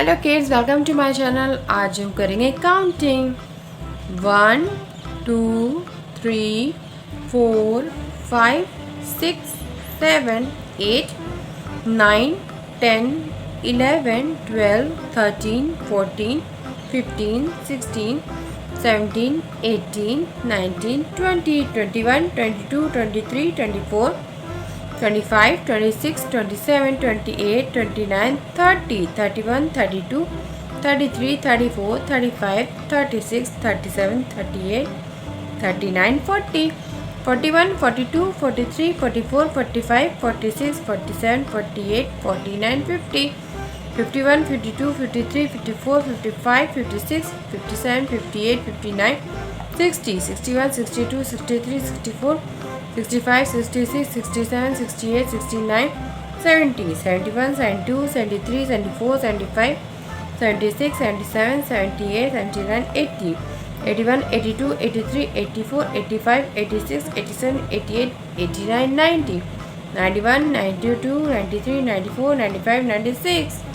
Hello kids, welcome to my channel. आज हम करेंगे काउंटिंग 1 2 3 4 5 6 7 8 9 10 11 12 13 14 15 16 17 18 19 20 21 22 23 24 25, 26, 27, 28, 29, 30, 31, 32, 33, 34, 35, 36, 37, 38, 39, 40, 41, 42, 43, 44, 45, 46, 47, 48, 49, 50, 51, 52, 53, 54, 55, 56, 57, 58, 59, 60, 61, 62, 63, 64, 65, 66, 67, 68, 69, 70, 71, 72, 73, 74, 75, 76, 77, 78, 79, 80, 81, 82, 83, 84, 85, 86, 87, 88, 89, 90, 91, 92, 93, 94, 95, 96.